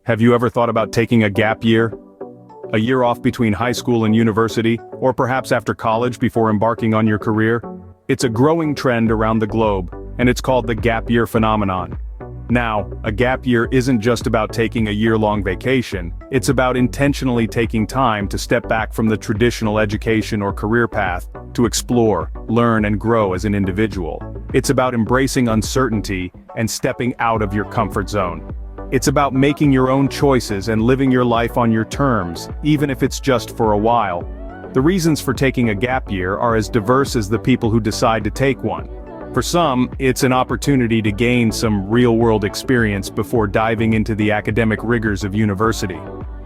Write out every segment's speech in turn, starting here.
Have you ever thought about taking a gap year? A year off between high school and university, or perhaps after college before embarking on your career? It's a growing trend around the globe, and it's called the gap year phenomenon. Now, a gap year isn't just about taking a year-long vacation, it's about intentionally taking time to step back from the traditional education or career path, to explore, learn and grow as an individual. It's about embracing uncertainty and stepping out of your comfort zone. It's about making your own choices and living your life on your terms, even if it's just for a while. The reasons for taking a gap year are as diverse as the people who decide to take one. For some, it's an opportunity to gain some real-world experience before diving into the academic rigors of university.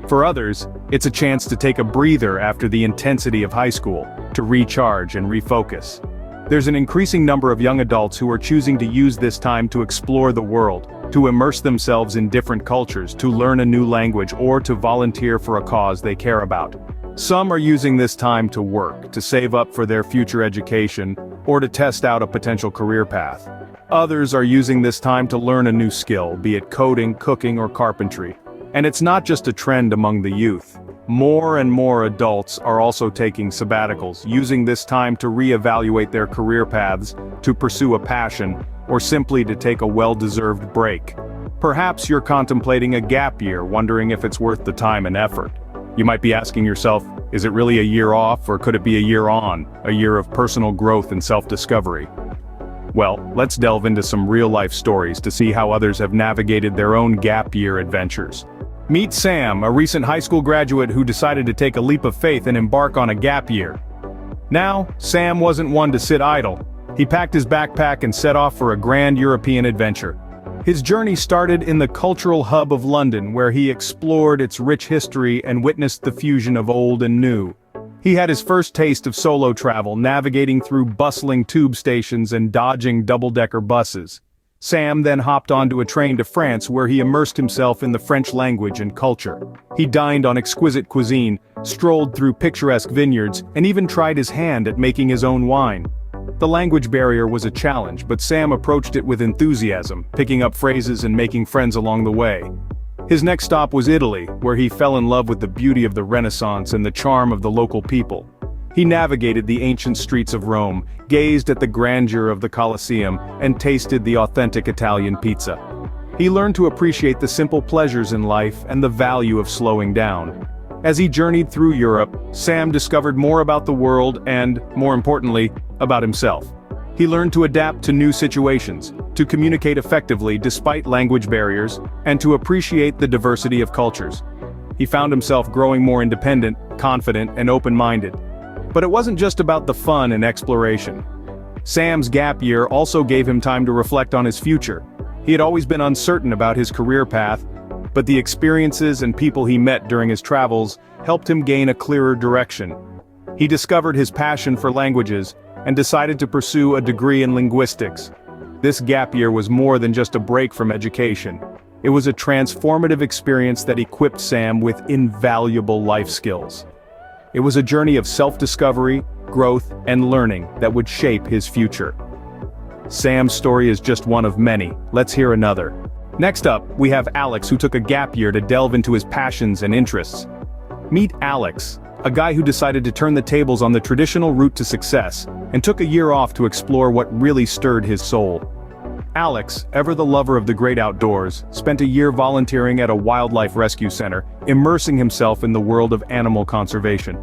For others, it's a chance to take a breather after the intensity of high school, to recharge and refocus. There's an increasing number of young adults who are choosing to use this time to explore the world, to immerse themselves in different cultures, to learn a new language, or to volunteer for a cause they care about. Some are using this time to work, to save up for their future education, or to test out a potential career path. Others are using this time to learn a new skill, be it coding, cooking, or carpentry. And it's not just a trend among the youth. More and more adults are also taking sabbaticals, using this time to reevaluate their career paths, to pursue a passion, or simply to take a well-deserved break. Perhaps you're contemplating a gap year, wondering if it's worth the time and effort. You might be asking yourself, is it really a year off, or could it be a year on, a year of personal growth and self-discovery? Well, let's delve into some real-life stories to see how others have navigated their own gap year adventures. Meet Sam, a recent high school graduate who decided to take a leap of faith and embark on a gap year. Now, Sam wasn't one to sit idle. He packed his backpack and set off for a grand European adventure. His journey started in the cultural hub of London, where he explored its rich history and witnessed the fusion of old and new. He had his first taste of solo travel, navigating through bustling tube stations and dodging double-decker buses. Sam then hopped onto a train to France, where he immersed himself in the French language and culture. He dined on exquisite cuisine, strolled through picturesque vineyards, and even tried his hand at making his own wine. The language barrier was a challenge, but Sam approached it with enthusiasm, picking up phrases and making friends along the way. His next stop was Italy, where he fell in love with the beauty of the Renaissance and the charm of the local people. He navigated the ancient streets of Rome, gazed at the grandeur of the Colosseum, and tasted the authentic Italian pizza. He learned to appreciate the simple pleasures in life and the value of slowing down. As he journeyed through Europe, Sam discovered more about the world and, more importantly, about himself. He learned to adapt to new situations, to communicate effectively despite language barriers, and to appreciate the diversity of cultures. He found himself growing more independent, confident, and open-minded. But it wasn't just about the fun and exploration. Sam's gap year also gave him time to reflect on his future. He had always been uncertain about his career path, but the experiences and people he met during his travels helped him gain a clearer direction. He discovered his passion for languages and decided to pursue a degree in linguistics. This gap year was more than just a break from education. It was a transformative experience that equipped Sam with invaluable life skills. It was a journey of self-discovery, growth, and learning that would shape his future. Sam's story is just one of many. Let's hear another. Next up, we have Alex, who took a gap year to delve into his passions and interests. Meet Alex, a guy who decided to turn the tables on the traditional route to success, and took a year off to explore what really stirred his soul. Alex, ever the lover of the great outdoors, spent a year volunteering at a wildlife rescue center, immersing himself in the world of animal conservation.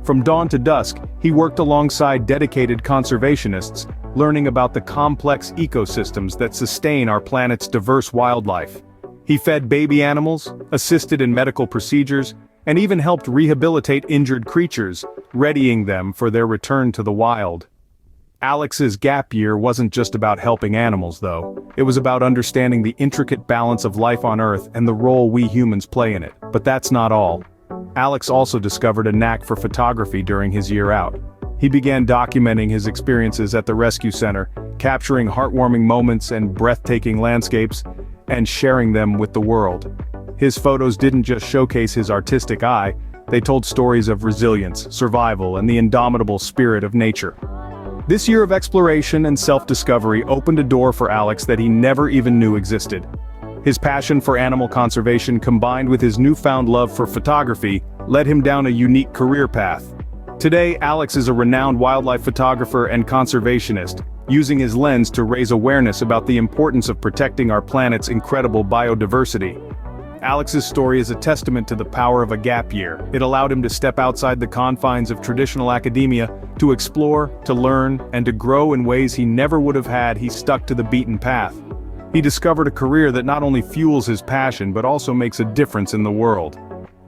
From dawn to dusk, he worked alongside dedicated conservationists, learning about the complex ecosystems that sustain our planet's diverse wildlife. He fed baby animals, assisted in medical procedures, and even helped rehabilitate injured creatures, readying them for their return to the wild. Alex's gap year wasn't just about helping animals, though. It was about understanding the intricate balance of life on Earth and the role we humans play in it. But that's not all. Alex also discovered a knack for photography during his year out. He began documenting his experiences at the rescue center, capturing heartwarming moments and breathtaking landscapes, and sharing them with the world. His photos didn't just showcase his artistic eye, they told stories of resilience, survival, and the indomitable spirit of nature. This year of exploration and self-discovery opened a door for Alex that he never even knew existed. His passion for animal conservation combined with his newfound love for photography led him down a unique career path. Today, Alex is a renowned wildlife photographer and conservationist, using his lens to raise awareness about the importance of protecting our planet's incredible biodiversity. Alex's story is a testament to the power of a gap year. It allowed him to step outside the confines of traditional academia, to explore, to learn, and to grow in ways he never would have had he stuck to the beaten path. He discovered a career that not only fuels his passion but also makes a difference in the world.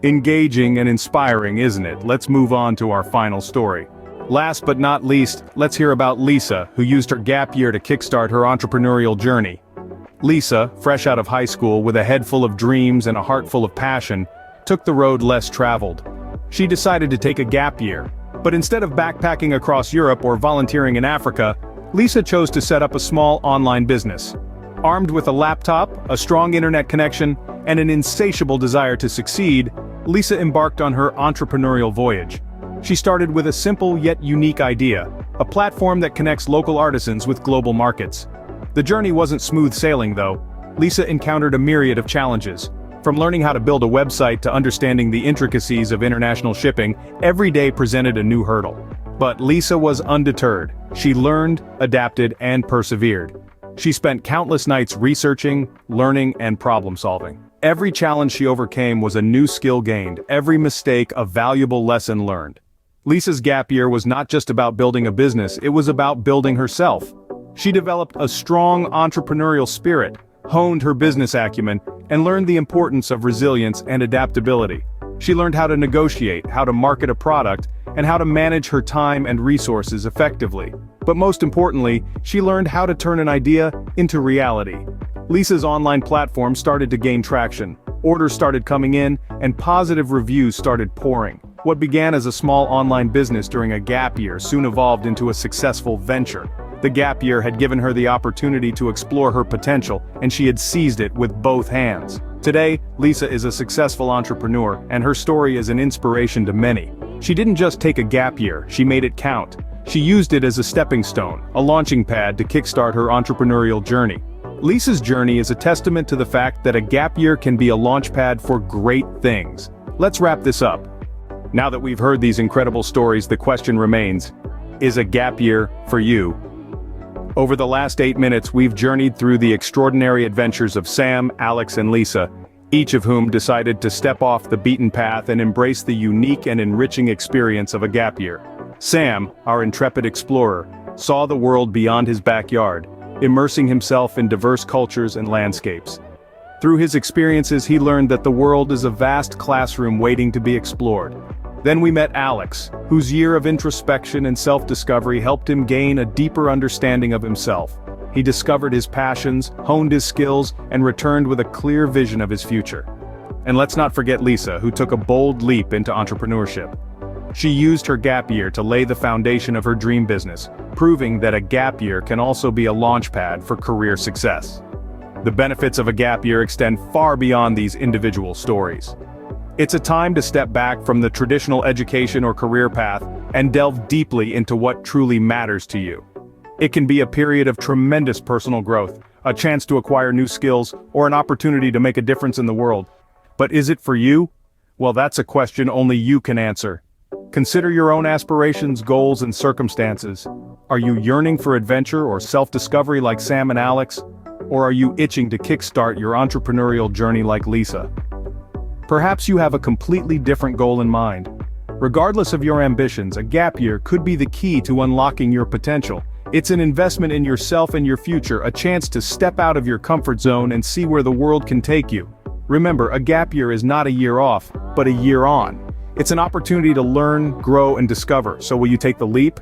Engaging and inspiring, isn't it? Let's move on to our final story. Last but not least, let's hear about Lisa, who used her gap year to kickstart her entrepreneurial journey. Lisa, fresh out of high school with a head full of dreams and a heart full of passion, took the road less traveled. She decided to take a gap year. But instead of backpacking across Europe or volunteering in Africa, Lisa chose to set up a small online business. Armed with a laptop, a strong internet connection, and an insatiable desire to succeed, Lisa embarked on her entrepreneurial voyage. She started with a simple yet unique idea, a platform that connects local artisans with global markets. The journey wasn't smooth sailing though. Lisa encountered a myriad of challenges. From learning how to build a website to understanding the intricacies of international shipping, every day presented a new hurdle. But Lisa was undeterred. She learned, adapted, and persevered. She spent countless nights researching, learning, and problem-solving. Every challenge she overcame was a new skill gained, every mistake a valuable lesson learned. Lisa's gap year was not just about building a business, it was about building herself. She developed a strong entrepreneurial spirit, honed her business acumen, and learned the importance of resilience and adaptability. She learned how to negotiate, how to market a product, and how to manage her time and resources effectively. But most importantly, she learned how to turn an idea into reality. Lisa's online platform started to gain traction, orders started coming in, and positive reviews started pouring. What began as a small online business during a gap year soon evolved into a successful venture. The gap year had given her the opportunity to explore her potential, and she had seized it with both hands. Today, Lisa is a successful entrepreneur, and her story is an inspiration to many. She didn't just take a gap year, she made it count. She used it as a stepping stone, a launching pad to kickstart her entrepreneurial journey. Lisa's journey is a testament to the fact that a gap year can be a launch pad for great things. Let's wrap this up. Now that we've heard these incredible stories, the question remains, is a gap year for you? Over the last 8 minutes, we've journeyed through the extraordinary adventures of Sam, Alex, and Lisa, each of whom decided to step off the beaten path and embrace the unique and enriching experience of a gap year. Sam, our intrepid explorer, saw the world beyond his backyard, immersing himself in diverse cultures and landscapes. Through his experiences, he learned that the world is a vast classroom waiting to be explored. Then we met Alex, whose year of introspection and self-discovery helped him gain a deeper understanding of himself. He discovered his passions, honed his skills, and returned with a clear vision of his future. And let's not forget Lisa, who took a bold leap into entrepreneurship. She used her gap year to lay the foundation of her dream business, proving that a gap year can also be a launchpad for career success. The benefits of a gap year extend far beyond these individual stories. It's a time to step back from the traditional education or career path and delve deeply into what truly matters to you. It can be a period of tremendous personal growth, a chance to acquire new skills, or an opportunity to make a difference in the world. But is it for you? Well, that's a question only you can answer. Consider your own aspirations, goals, and circumstances. Are you yearning for adventure or self-discovery like Sam and Alex? Or are you itching to kickstart your entrepreneurial journey like Lisa? Perhaps you have a completely different goal in mind. Regardless of your ambitions, a gap year could be the key to unlocking your potential. It's an investment in yourself and your future, a chance to step out of your comfort zone and see where the world can take you. Remember, a gap year is not a year off, but a year on. It's an opportunity to learn, grow, and discover. So will you take the leap?